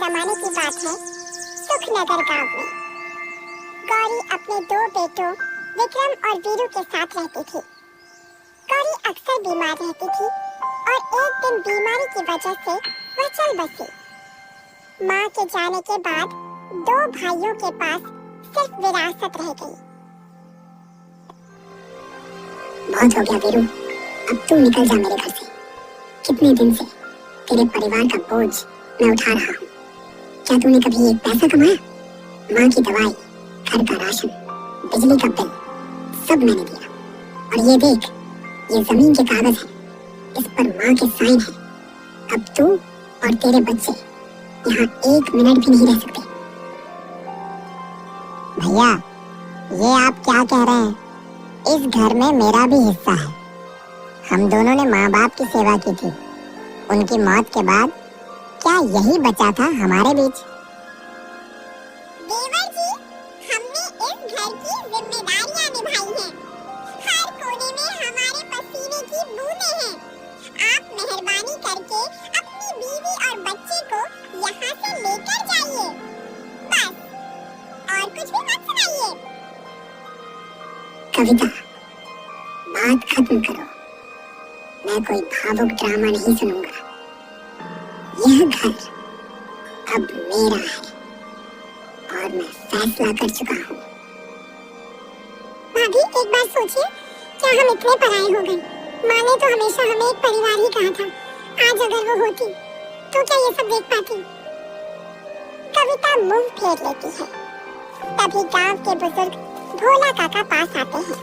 जमाने की बात है, सुखनगर गांव में गौरी अपने दो बेटों विक्रम और वीरू के साथ रहती थी। गौरी अक्सर बीमार रहती थी और एक दिन बीमारी की वजह से वह चल बसी। माँ के जाने के बाद दो भाइयों के पास सिर्फ विरासत रह गई। बहुत हो गया वीरू, अब तू निकल जा मेरे घर से। कितने दिन से तेरे परिवार का बोझ मैं उठा रहा हूँ। क्या तूने कभी एक पैसा कमाया? माँ की दवाई, घर का राशन, बिजली का बिल सब मैंने दिया। और ये देख, ये जमीन के कागज हैं, इस पर माँ के साइन हैं। अब तू और तेरे बच्चे यहाँ एक मिनट भी नहीं रह सकते। भैया, ये आप क्या कह रहे हैं? इस घर में मेरा भी हिस्सा है। हम दोनों ने माँ बाप की सेवा की थी। उनकी मौत के बाद क्या यही बचा था हमारे बीच? देवर जी, हमने इस घर की जिम्मेदारियां निभाई हैं। हर कोने में हमारे पसीने की बूंदें हैं। आप मेहरबानी करके अपनी बीवी और बच्चे को यहाँ से लेकर जाइए। बस, और कुछ भी मत सुनाइए। कविता, बात खत्म करो। मैं कोई भावुक ड्रामा नहीं सुनूंगा। यह घर अब मेरा है और मैं फैसला कर चुका हूँ। भाभी, एक बार सोचिए, क्या हम इतने पराये हो गए? माँ ने तो हमेशा हमें एक परिवार ही कहा था। आज अगर वो होती तो क्या ये सब देख पाती? कविता मुंह फेर लेती है। तभी गांव के बुजुर्ग भोला काका पास आते हैं।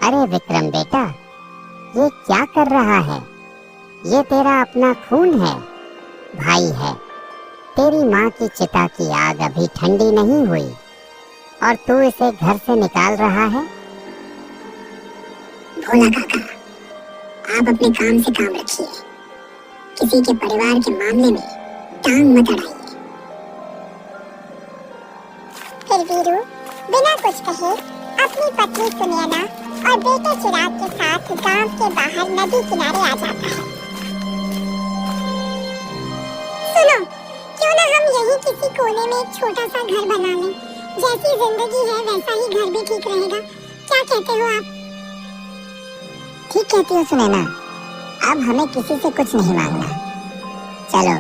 अरे विक्रम बेटा, ये क्या कर रहा है? ये तेरा अपना खून है, भाई है। तेरी माँ की चिता की आग अभी ठंडी नहीं हुई और तू इसे घर से निकाल रहा है। भोला काका, आप अपने काम से काम रखिए। किसी के परिवार के मामले में टांग मत अड़ाइए। फिर वीरू बिना कुछ कहे अपनी पत्नी सुनैना और बेटे चिराग के साथ गांव के बाहर नदी किनारे आ जाता है। सुनो, क्यों ना हम यही किसी कोने में एक छोटा सा घर बना लें। जैसी जिंदगी है वैसा ही घर भी ठीक रहेगा। क्या कहते हो आप? ठीक कहती हो सुनैना। अब हमें किसी से कुछ नहीं मांगना। चलो,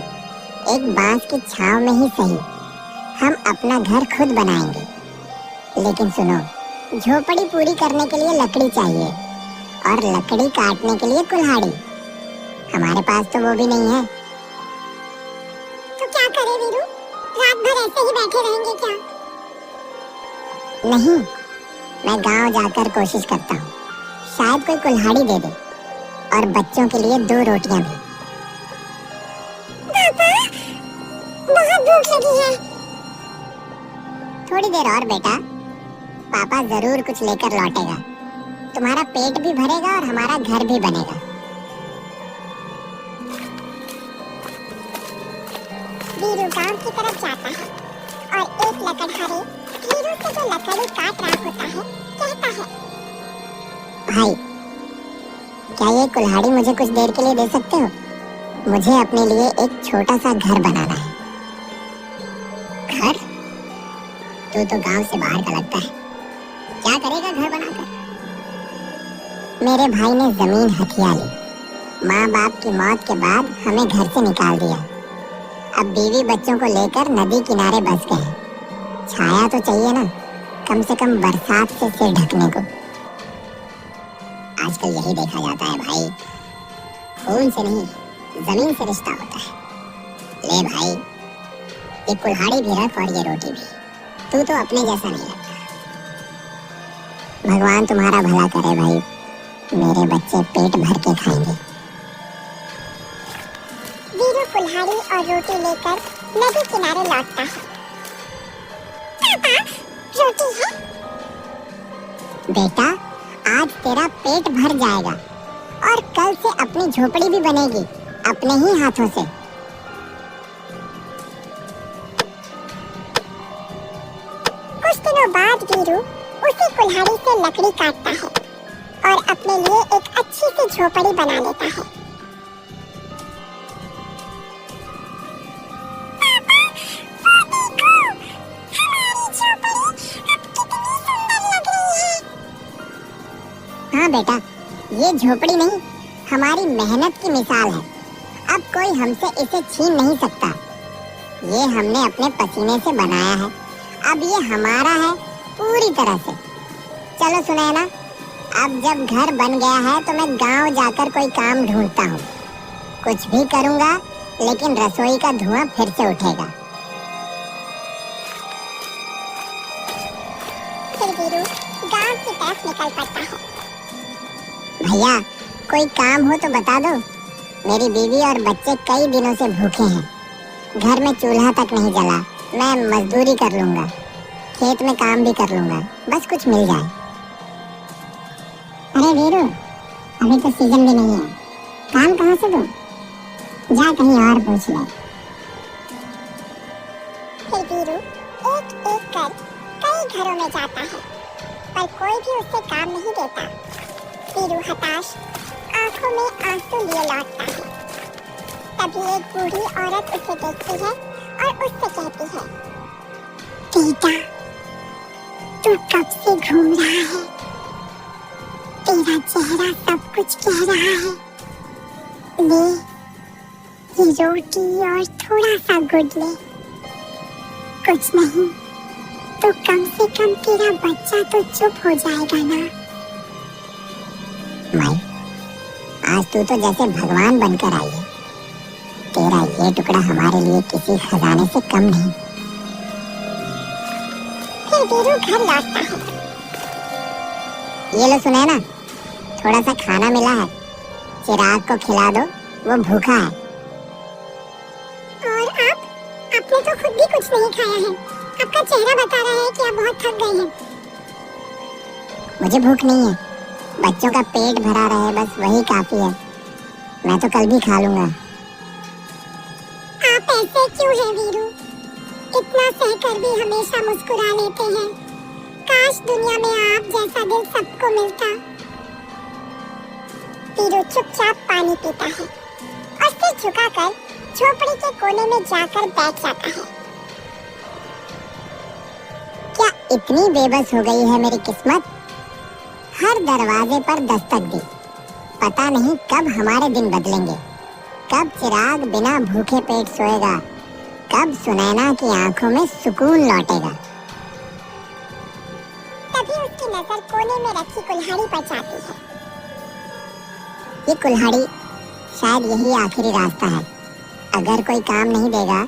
एक बांस की छांव में ही सही हम अपना घर खुद बनाएंगे। लेकिन सुनो, झोपड़ी पूरी करने के लिए लकड़ी चाहिए और लकड़ी काटने के लिए कुल्हाड़ी। हमारे पास तो वो भी नहीं है। तो क्या करें वीरू? रात भर ऐसे ही बैठे रहेंगे क्या? नहीं, मैं गांव जाकर कोशिश करता हूँ। शायद कोई कुल्हाड़ी दे दे और बच्चों के लिए 2 रोटियां भी। पापा, बहुत भूख लगी है। थोड़ी देर और बेटा, पापा जरूर कुछ लेकर लौटेगा। तुम्हारा पेट भी भरेगा और हमारा घर भी बनेगा। वीरू गांव की तरफ जाता है और एक लकड़हारे वीरू से जो लकड़ी काट रहा होता है कहता है, भाई, क्या ये कुल्हाड़ी मुझे कुछ देर के लिए दे सकते हो? मुझे अपने लिए एक छोटा सा घर बनाना है। घर? तू तो गांव से बाहर का लगता है। क्या करेगा घर बनाकर? मेरे भाई ने जमीन हथिया ली। माँ बाप की मौत के बाद हमें घर से निकाल दिया। अब बीवी बच्चों को लेकर नदी किनारे बस गए हैं। छाया तो चाहिए ना, कम से कम बरसात से सिर ढकने को। आजकल यही देखा जाता है भाई, खून से नहीं जमीन से रिश्ता होता है। ले भाई, ये कुल्हाड़ी भी रख और ये रोटी भी। तू तो अपने जैसा नहीं लगता। भगवान तुम्हारा भला करे भाई। मेरे बच्चे पेट भर के खाएंगे। वीरू कुल्हाड़ी और रोटी लेकर नदी किनारे लौटता है। पापा, रोटी है? बेटा, आज तेरा पेट भर जाएगा और कल से अपनी झोपड़ी भी बनेगी अपने ही हाथों से। कुछ दिनों बाद वीरू उसी कुल्हाड़ी से लकड़ी काटता है और अपने लिए एक अच्छी सी झोपड़ी बना लेता है। बेटा, ये झोपड़ी नहीं, हमारी मेहनत की मिसाल है। अब कोई हमसे इसे छीन नहीं सकता। ये हमने अपने पसीने से बनाया है, अब ये हमारा है पूरी तरह से। चलो सुनैना, अब जब घर बन गया है तो मैं गांव जाकर कोई काम ढूंढता हूँ। कुछ भी करूँगा, लेकिन रसोई का धुआं फिर से उठेगा। फिर वीरू गांव की तरफ निकल पड़ता है। भैया, कोई काम हो तो बता दो। मेरी बीवी और बच्चे कई दिनों से भूखे हैं। घर में चूल्हा तक नहीं जला। मैं मजदूरी कर लूंगा, खेत में काम भी कर लूंगा, बस कुछ मिल जाए। अरे वीरू, अभी तो सीजन भी नहीं है, काम कहाँ से दूं? जा कहीं और पूछ ले। फिर वीरू एक एक कर कई घरों में जाता है, पर कोई भी उससे काम नहीं देता। वीरू हताश आंखों में आंसू लिए लौटता है। तभी एक बूढ़ी औरत उसे देखती है और उससे कहती है, बेटा, तू कब से घूम रहा है? तेरा चेहरा सब कुछ कह रहा है। ले, ये रोटी और थोड़ा सा गुड़ ले। कुछ नहीं तो कम से कम तेरा बच्चा तो चुप हो जाएगा ना। माई, आज तू तो जैसे भगवान बनकर आई है। तेरा ये टुकड़ा हमारे लिए किसी खजाने से कम नहीं। फिर वीरू घर लौटता है। ये लो सुनैना, थोड़ा सा खाना मिला है, चिराग को खिला दो, वो भूखा है। और आप? आपने तो खुद भी कुछ नहीं खाया है। आपका चेहरा बता रहा है कि आप बहुत थक गए हैं। मुझे भूख नहीं है, बच्चों का पेट भरा रहे, बस वही काफी है। मैं तो कल भी खा लूंगा। आप ऐसे क्यों हैं वीरू? इतना सहकर भी हमेशा मुस्कुरा लेते हैं। काश दुनिया में आप जैसा दिल सबको मिलता। वीरू चुपचाप पानी पीता है और सिर झुकाकर झोपड़ी के कोने में जाकर बैठ जाता है। क्या इतनी बेबस हो गई है मेरी किस्मत? हर दरवाजे पर दस्तक दी, पता नहीं कब हमारे दिन बदलेंगे, कब चिराग बिना भूखे पेट सोएगा, कब सुनैना की आंखों में सुकून लौटेगा। तभी उसकी नजर कोने में रखी कुल्हाड़ी पर जाती है। ये कुल्हाड़ी शायद यही आखिरी रास्ता है। अगर कोई काम नहीं देगा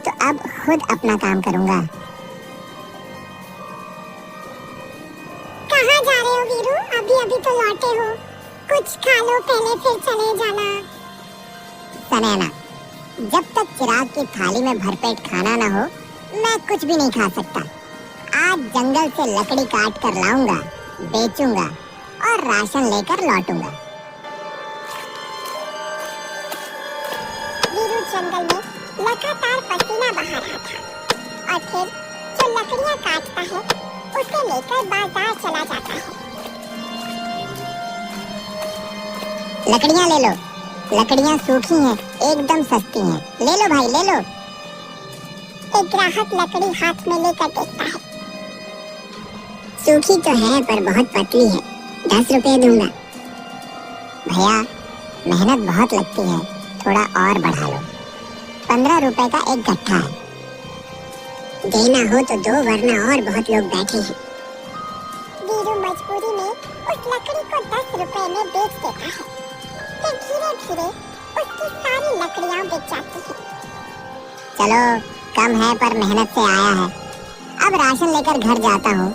तो अब खुद अपना काम करूंगा। कहाँ जा रहे हो वीरू? अभी अभी तो लौटे हो। कुछ खा लो पहले, फिर चले जाना। सुनैना, जब तक चिराग की थाली में भरपेट खाना ना हो, मैं कुछ भी नहीं खा सकता। आज जंगल से लकड़ी काट कर लाऊंगा, बेचूंगा और राशन लेकर लौटूंगा। वीरू जंगल में लगातार पसीना बहा रहा था और फिर जो लकड़ियाँ काटता है उसे लेकर बाजार चला जाता है। लकड़ियाँ ले लो, लकड़ियाँ सूखी हैं, एकदम सस्ती हैं। ले लो भाई, ले लो। एक ग्राहक लकड़ी हाथ में लेकर देखता है। सूखी तो है पर बहुत पतली है, 10 रुपए दूंगा। भैया, मेहनत बहुत लगती है, थोड़ा और बढ़ा लो। 15 रुपए का एक गट्ठा है। देना हो तो दो, वरना और बहुत लोग बैठे हैं। वीरू मजबूरी में उस लकड़ी को 10 रुपए में बेच देता है। फिर धीरे धीरे उसकी सारी लकड़ियाँ बिक जाती हैं। चलो, कम है पर मेहनत से आया है। अब राशन लेकर घर जाता हूँ।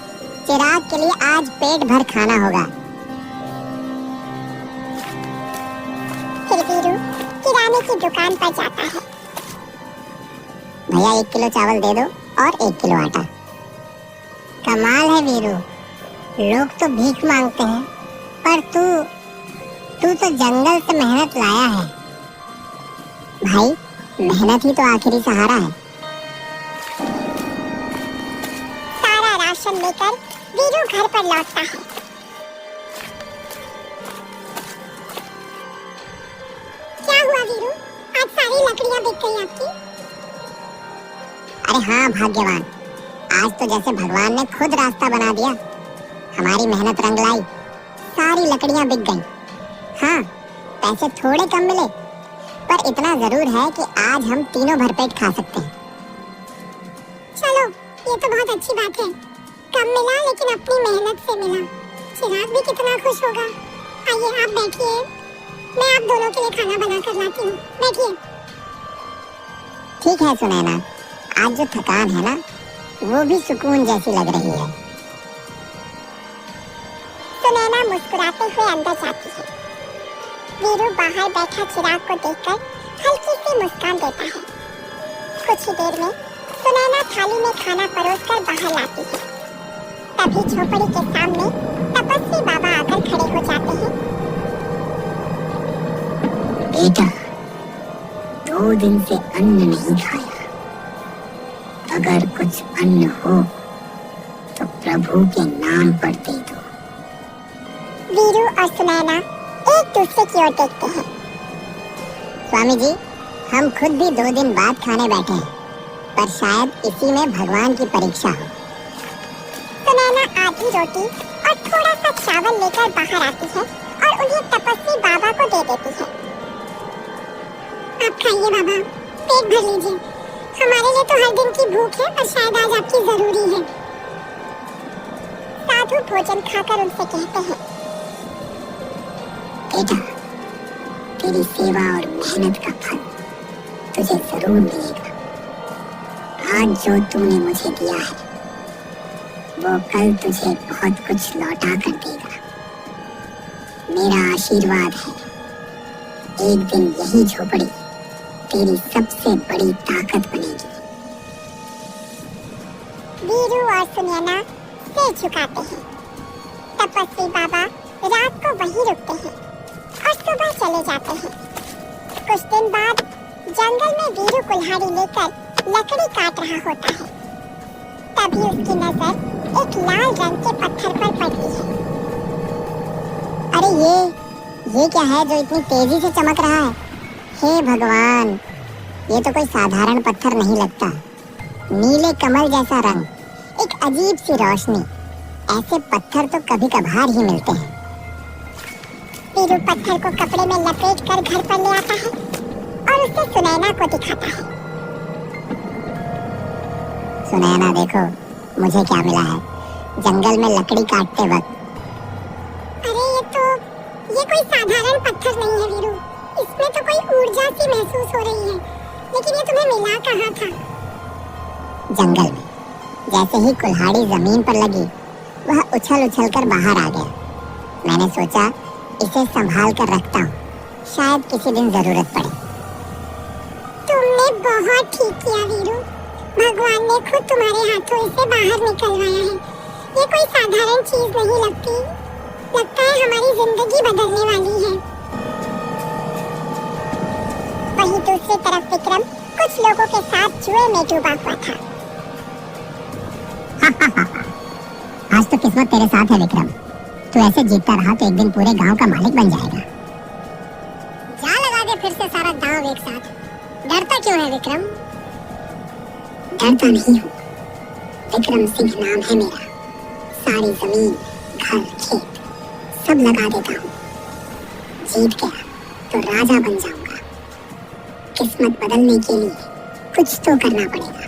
चिराग के लिए आज पेट भर खाना होगा। फिर वीरू किराने की दुकान पर जाता है। भैया 1 किलो चावल दे दो और 1 किलो आटा। कमाल है वीरू, लोग तो भीख मांगते हैं, पर तू तो जंगल से मेहनत लाया है। भाई, मेहनत ही तो आखिरी सहारा है। सारा राशन लेकर वीरू घर पर लौटता है। क्या हुआ वीरू? आज सारी लकड़ियाँ बिक गई आपकी? अरे हाँ भाग्यवान, आज तो जैसे भगवान ने खुद रास्ता बना दिया। हमारी मेहनत रंग लाई, सारी लकड़ियां बिक गईं। हाँ, पैसे थोड़े कम मिले, पर इतना जरूर है कि आज हम तीनों भरपेट खा सकते हैं। चलो, ये तो बहुत अच्छी बात है। कम मिला लेकिन अपनी मेहनत से मिला। चिराग भी कितना खुश होगा। आइए आप बैठिए, मैं आप दोनों के लिए खाना बना कर लाती हूँ। बैठिए। ठीक है सुनैना, आज जो थकान है ना, वो भी सुकून जैसी लग रही है। सुनैना मुस्कुराते हुए अंदर जाती है। वीरू बाहर बैठा चिराग को देखकर हल्की सी मुस्कान देता है। कुछ ही देर में सुनैना थाली में खाना परोसकर बाहर लाती है। तभी झोपड़ी के सामने तपस्वी बाबा आकर खड़े हो जाते हैं। बेटा, 2 दिन से अन्न नहीं खाया। अगर कुछ अन्न हो तो प्रभु के नाम पर दे दो। वीरू और सुनैना एक दूसरे की ओर देखते हैं। स्वामी जी, हम खुद भी 2 दिन बाद खाने बैठे हैं, पर शायद इसी में भगवान की परीक्षा हो। सुनैना आधी रोटी और थोड़ा सा चावल लेकर बाहर आती है और उन्हें तपस्वी बाबा को दे देती है। आप खाइए बाबा, पेट भर लीजिए। हमारे लिए तो हर दिन की भूख है, पर शायद आज आपकी जरूरी है। साधु भोजन खाकर उनसे कहते हैं, बेटा, तेरी सेवा और मेहनत का फल तुझे जरूर मिलेगा। आज जो तूने मुझे दिया है, वो कल तुझे बहुत कुछ लौटा कर देगा। मेरा आशीर्वाद है, एक दिन यही झोपड़ी तेरी सबसे बड़ी ताकत बनेगी। वीरू और सुनैना सिर झुकाते हैं। तपस्वी बाबा रात को वहीं रुकते हैं और सुबह चले जाते हैं। कुछ दिन बाद जंगल में वीरू कुल्हाड़ी लेकर लकड़ी काट रहा होता है। तभी उसकी नजर एक लाल रंग के पत्थर पर पड़ती है। अरे ये क्या है जो इतनी तेजी से चमक रहा है? हे भगवान, ये तो कोई साधारण पत्थर नहीं लगता। नीले कमल जैसा रंग, एक अजीब सी रोशनी। ऐसे पत्थर तो कभी कभार ही मिलते हैं। वीरू पत्थर को कपड़े में लपेट कर घर पर ले आता है और उसे सुनैना को दिखाता है। सुनैना देखो, मुझे क्या मिला है जंगल में लकड़ी काटते वक्त। अरे ये कोई साधारण पत्थर नहीं है वीरू। इसमें तो कोई ऊर्जा सी महसूस हो रही है। लेकिन ये तुम्हें मिला कहाँ था? जंगल में। जैसे ही कुल्हाड़ी जमीन पर लगी, वह उछल उछल कर बाहर आ गया। मैंने सोचा इसे संभाल कर रखता हूँ, शायद किसी दिन जरूरत पड़े। तुमने बहुत ठीक किया वीरू। भगवान ने खुद तुम्हारे हाथों इसे बाहर निकलवाया है। ये कोई साधारण चीज नहीं लगती। लगता है हमारी जिंदगी बदलने वाली है। वहीं दूसरी तरफ विक्रम कुछ लोगों के साथ जुए में डूबा हुआ था। आज तो किस्मत तेरे साथ है विक्रम। तू ऐसे जीतता रहा तो एक दिन पूरे गांव का मालिक बन जाएगा। जा लगा दे फिर से सारा दांव एक साथ। डरता क्यों है विक्रम? डरता नहीं हूँ। विक्रम सिंह नाम है मेरा। सारी जमीन, घर, खेत सब लगा देता हूँ। जीत गया तो राजा बन जाऊंगा। किस्मत बदलने के लिए कुछ तो करना पड़ेगा।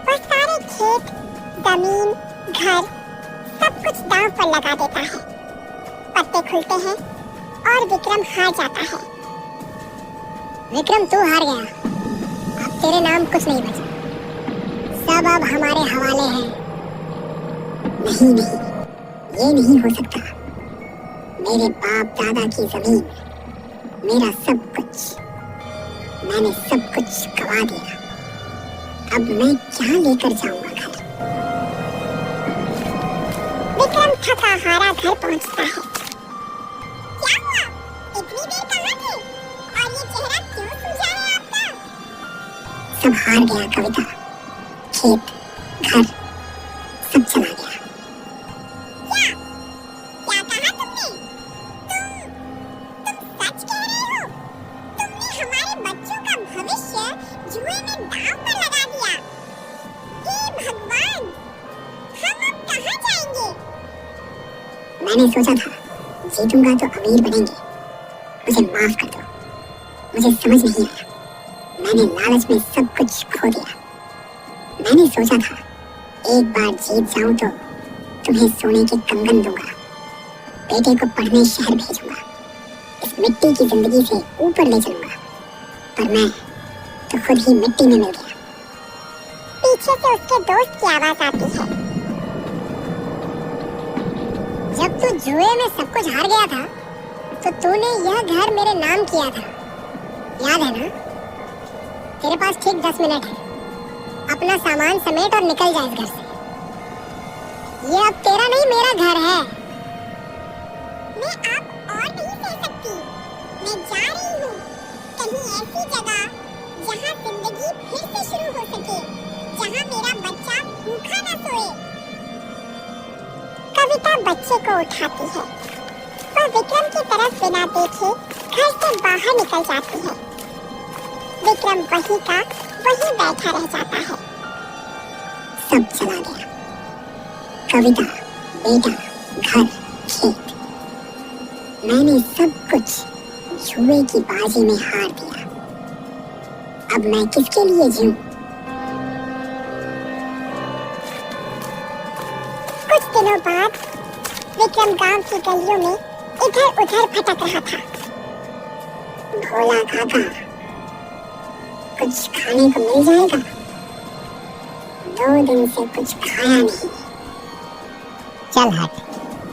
वह सारे खेत, जमीन, घर सब कुछ दांव पर लगा देता है। पत्ते खुलते हैं और विक्रम हार जाता है। विक्रम, तू हार गया। अब तेरे नाम कुछ नहीं बचा। सब अब हमारे हवाले है। नहीं, ये नहीं हो सकता। मेरे बाप दादा की जमीन, मेरा सब कुछ, मैंने सब कुछ गवा दिया। अब मैं क्या लेकर जाऊंगा घर? विक्रम थका हारा घर पहुंचता है। क्या हुआ? इतनी देर कहाँ थे? और ये चेहरा क्यों सूझा है आपका? सब हार गया कविता। खेत, घर सब चला गया। क्या कहा तुमने? तुम सच कह रहे हो? तुमने हमारे बच्चों का भविष्य जुए में दांव पर लगा दिया। हे भगवान, हम अब कहाँ जाएंगे? मैंने सोचा था जीतूंगा तो अमीर बनेंगे। मुझे माफ कर दो, मुझे समझ नहीं आया। मैंने लालच में सब कुछ खो दिया। मैंने सोचा था एक बार जीत जाऊं तो तुम्हें सोने के कंगन दूंगा, बेटे को पढ़ने शहर भेजूंगा, इस मिट्टी की जिंदगी से ऊपर ले चलूंगा। पर मैं तो खुद ही मिट्टी में मिल गया। पीछे से उसके दोस्त की आवाज आती है। जब तू जुए में सब कुछ हार गया था तो तूने यह घर मेरे नाम किया था, याद है ना? तेरे पास ठीक 10 मिनट है, अपना सामान समेट और निकल जा इस घर से। ये अब तेरा नहीं मेरा घर है। मैं अब और नहीं सह सकती। मैं जा रही हूँ कहीं ऐसी जगह जहाँ जिंदगी फिर से शुरू हो सके, जहाँ मेरा बच्चा भूखा न सोए। कविता बच्चे को उठाती है। वह विक्रम की तरफ बिना देखे घर से बाहर निकल जाती है। विक्रम वहीं का वहीं बैठा रह जाता है। सब चला गया, कविता, बेटा, घर, खेत। मैंने सब कुछ जुए की बाजी में हार दिया। अब मैं किसके लिए जीऊं? कुछ दिनों बाद विक्रम गांव की गलियों में इधर उधर भटक रहा था। भोला काका, कुछ खाने को मिल जाएगा? 2 दिन से कुछ खाया नहीं। चल हट,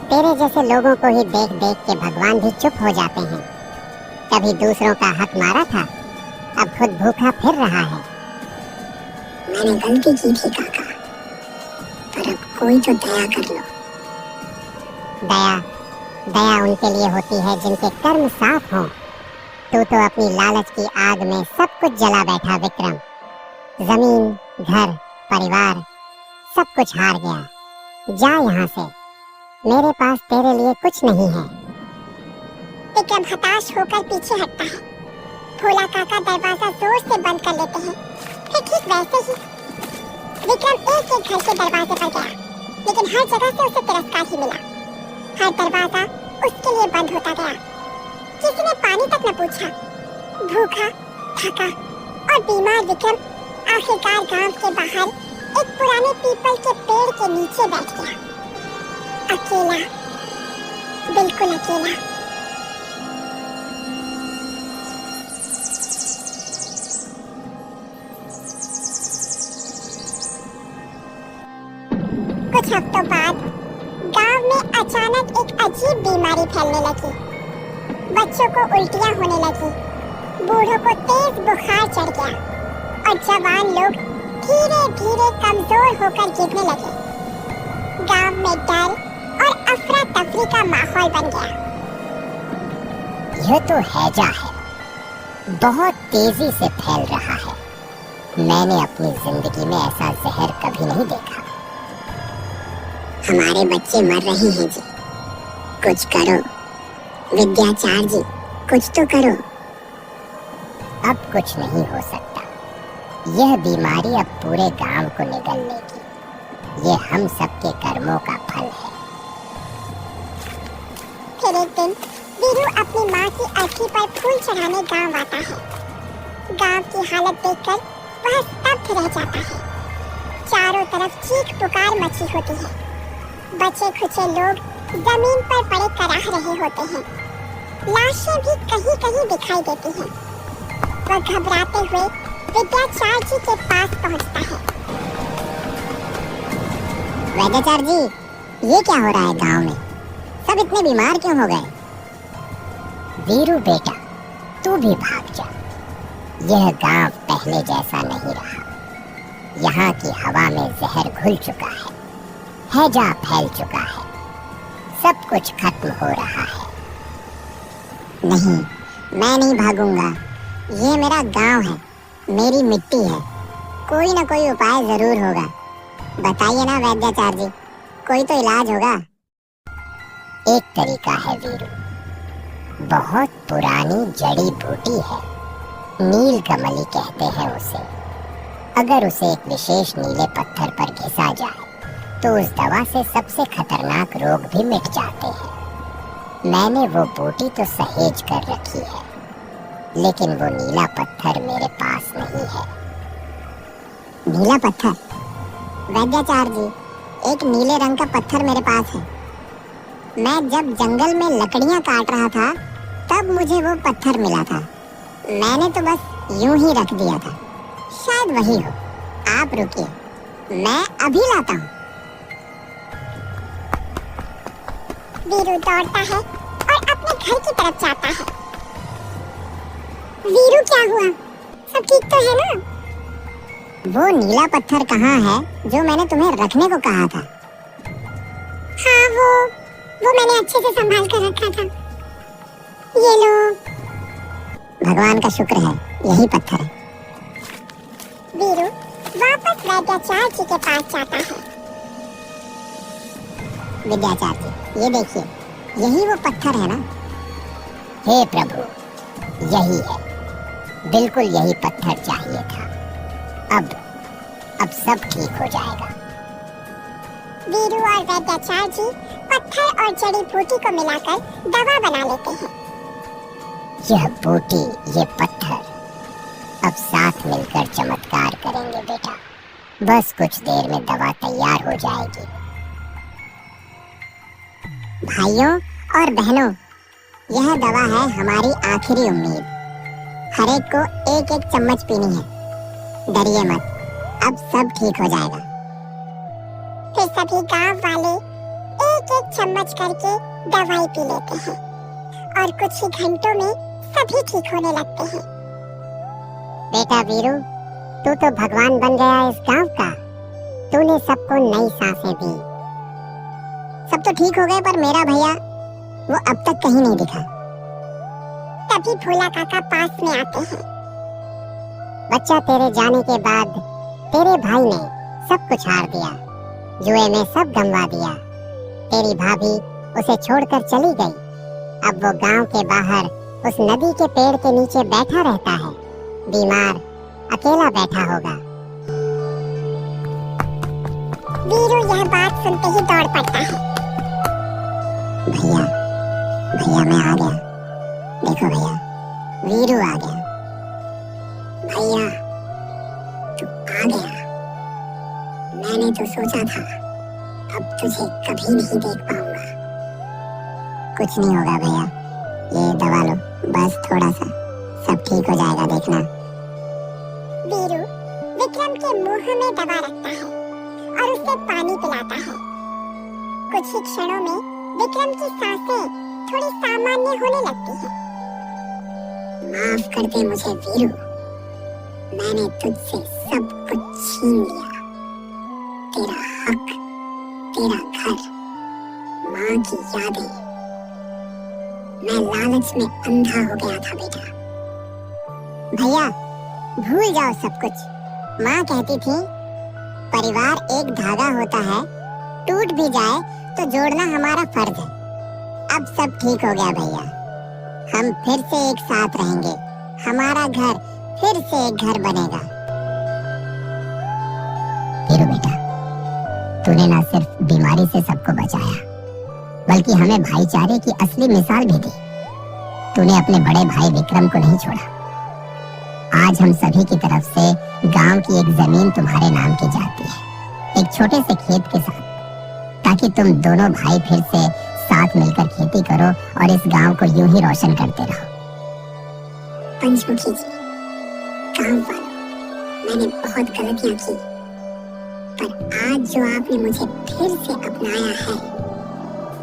तेरे जैसे लोगों को ही देख देख के भगवान भी चुप हो जाते हैं। कभी दूसरों का हक मारा था, अब खुद भूखा फिर रहा है। मैंने गलती की थी काका, पर अब कोई तो दया कर लो। दया दया उनके लिए होती है जिनके कर्म साफ हों। तू तो अपनी लालच की आग में सब कुछ जला बैठा विक्रम। जमीन, घर, परिवार सब कुछ हार गया। जा यहाँ से, मेरे पास तेरे लिए कुछ नहीं है। विक्रम हताश होकर पीछे हटता है। भोला काका दरवाजा जोर से बंद कर लेते हैं। फिर ठीक वैसे ही विक्रम एक एक घर के दरवाजे पर गया, लेकिन हर जगह से उसे तिरस्कार ही मिला। हर दरवाजा उसके लिए बंद होता गया। किसी ने पानी तक न पूछा। भूखा, थका और बीमार विक्रम आखिरकार गांव के बाहर एक पुराने पीपल के पेड़ के नीचे बैठ गया। अकेला, बिल्कुल अकेला। कुछ हफ्तों बाद गांव में अचानक एक अजीब बीमारी फैलने लगी। बच्चों को उल्टियां होने लगी, बूढ़ों को तेज बुखार चढ़ गया और जवान लोग धीरे धीरे कमजोर होकर गिरने लगे। गांव में डर और अफरा तफरी का माहौल बन गया। यह तो हैजा है, बहुत तेजी से फैल रहा है। मैंने अपनी जिंदगी में ऐसा जहर कभी नहीं देखा। हमारे बच्चे मर रहे हैं जी, कुछ करो। विद्याचार्य जी, कुछ तो करो। अब कुछ नहीं हो सकता। यह बीमारी अब पूरे गांव को निगल लेगी। ये हम सबके कर्मों का फल है। फिर एक दिन वीरू अपनी माँ की अर्थी पर फूल चढ़ाने गांव आता है। गांव की हालत देखकर वह स्तब्ध रह जाता है। चारों तरफ चीख पुकार मची होती है। बचे खुचे लोग जमीन पर पड़े कराह रहे होते हैं। लाशें भी कहीं कहीं दिखाई देती हैं। वह घबराते हुए विद्याचार्य जी के पास पहुंचता है। वैद्याचार्य जी, ये क्या हो रहा है गांव में? सब इतने बीमार क्यों हो गए? वीरू बेटा, तू भी भाग जा। यह गांव पहले जैसा नहीं रहा। यहाँ की हवा में जहर घुल चुका है, हैजा फैल चुका है, सब कुछ खत्म हो रहा है। नहीं, मैं नहीं भागूंगा। ये मेरा गांव है, मेरी मिट्टी है। कोई ना कोई उपाय जरूर होगा। बताइए ना वैद्याचार्य जी, कोई तो इलाज होगा। एक तरीका है वीरू, बहुत पुरानी जड़ी बूटी है, नील कमली कहते हैं उसे। अगर उसे एक विशेष नीले पत्थर पर घिसा जाए तो उस दवा से सबसे खतरनाक रोग भी मिट जाते हैं। मैंने वो बोटी तो सहेज कर रखी है, लेकिन वो नीला पत्थर मेरे पास नहीं है। नीला पत्थर? वैद्याचार्य जी, एक नीले रंग का पत्थर मेरे पास है। मैं जब जंगल में लकड़ियां काट रहा था तब मुझे वो पत्थर मिला था। मैंने तो बस यूं ही रख दिया था। शायद वही हो। आप रुकिए, मैं अभी लाता हूँ। वीरू दौड़ता है और अपने घर की तरफ जाता है। वीरू, क्या हुआ? सब ठीक तो है ना? वो नीला पत्थर कहाँ है जो मैंने तुम्हें रखने को कहा था? हाँ, वो मैंने अच्छे से संभाल कर रखा था। ये लो। भगवान का शुक्र है, यही पत्थर है। वीरू वापस वैद्याचार्य जी के पास जाता है। विद्याचार्य जी, ये देखिए, यही वो पत्थर है ना? हे प्रभु, यही है, बिल्कुल यही पत्थर चाहिए था। अब सब ठीक हो जाएगा। वीरू और वैद्याचार्य जी पत्थर और जड़ी बूटी को मिलाकर दवा बना लेते हैं। यह बूटी, ये पत्थर अब साथ मिलकर चमत्कार करेंगे बेटा। बस कुछ देर में दवा तैयार हो जाएगी। भाइयों और बहनों, यह दवा है हमारी आखिरी उम्मीद। हर एक को एक एक चम्मच पीनी है। डरिए मत, अब सब ठीक हो जाएगा। फिर सभी गांव वाले एक एक चम्मच करके दवाई पी लेते हैं और कुछ ही घंटों में सभी ठीक होने लगते हैं। बेटा वीरू, तू तो भगवान बन गया इस गांव का। तूने सबको नई सांसें दी। सब तो ठीक हो गए, पर मेरा भैया वो अब तक कहीं नहीं दिखा। तभी भोला काका पास में आते हैं। बच्चा, तेरे जाने के बाद तेरे भाई ने सब कुछ हार दिया, जुए में सब गंवा दिया। तेरी भाभी उसे छोड़कर चली गई। अब वो गांव के बाहर उस नदी के पेड़ के नीचे बैठा रहता है, बीमार, अकेला बैठा होगा। वीरू यह बात सुनते ही दौड़ पड़ता है। भैया, भैया मैं आ गया। देखो भैया, वीरू आ गया। भैया, तू आ गया। मैंने तो सोचा था अब तुझे कभी नहीं देख पाऊंगा। कुछ नहीं होगा भैया, ये दवा लो, बस थोड़ा सा, सब ठीक हो जाएगा, देखना। वीरू विक्रम के मुंह में दवा रखता है और उसे पानी पिलाता है। कुछ ही क्षणों में विक्रम की सांसें थोड़ी सामान्य होने लगती हैं। माफ कर दे मुझे वीरू, मैंने तुझसे सब कुछ छीन लिया। तेरा हक, तेरा घर, माँ की यादें। मैं लालच में अंधा हो गया था बेटा। भैया, भूल जाओ सब कुछ। माँ कहती थी, परिवार एक धागा होता है, टूट भी जाए तो जोड़ना हमारा फर्ज है। अब सब ठीक हो गया भैया, हम फिर से एक साथ रहेंगे। हमारा घर फिर से एक घर बनेगा। वीरू बेटा, तूने ना सिर्फ बीमारी से सबको बचाया, बल्कि हमें भाईचारे की असली मिसाल भी दी। तूने अपने बड़े भाई विक्रम को नहीं छोड़ा। आज हम सभी की तरफ से गांव की एक जमीन तुम्हारे नाम की जाती है, एक छोटे से खेत के साथ, ताकि तुम दोनों भाई फिर से साथ मिलकर खेती करो और इस गांव को यूं ही रोशन करते रहो। पंचमुखी जी, गांव वालों, मैंने बहुत गलतियां की, पर आज जो आपने मुझे फिर से अपनाया है,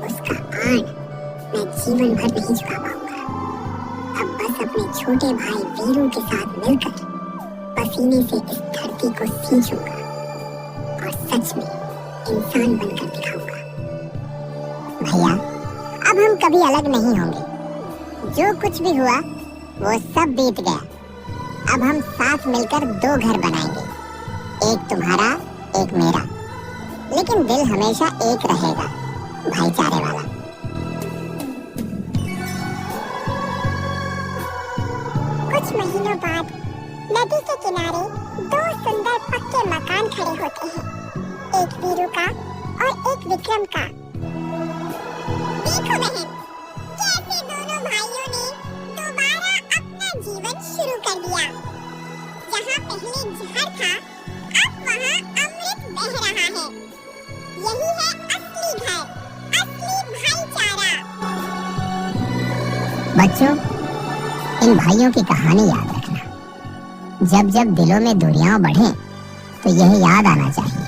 उसका आन मैं जीवन भर नहीं चुका पाऊंगा। अब बस अपने छोटे भाई वीरू के साथ मिलकर पसीने से इस धरती को सींचूंगा और सच में इंसान बनकर दिखाऊंगा। भैया, अब हम कभी अलग नहीं होंगे। जो कुछ भी हुआ वो सब बीत गया। अब हम साथ मिलकर दो घर बनाएंगे, एक तुम्हारा, एक मेरा, लेकिन दिल हमेशा एक रहेगा, भाईचारे वाला। कुछ महीनों बाद नदी के किनारे दो सुंदर पक्के मकान खड़े होते हैं, एक वीरू का और एक विक्रम का। देखो बहन, यही है असली घर, असली भाईचारा। बच्चों, इन भाइयों की कहानी याद रखना। जब जब दिलों में दूरियां बढ़े तो यह याद आना चाहिए,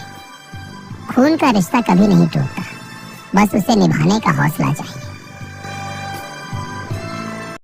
खून का रिश्ता कभी नहीं टूटता, बस उसे निभाने का हौसला चाहिए।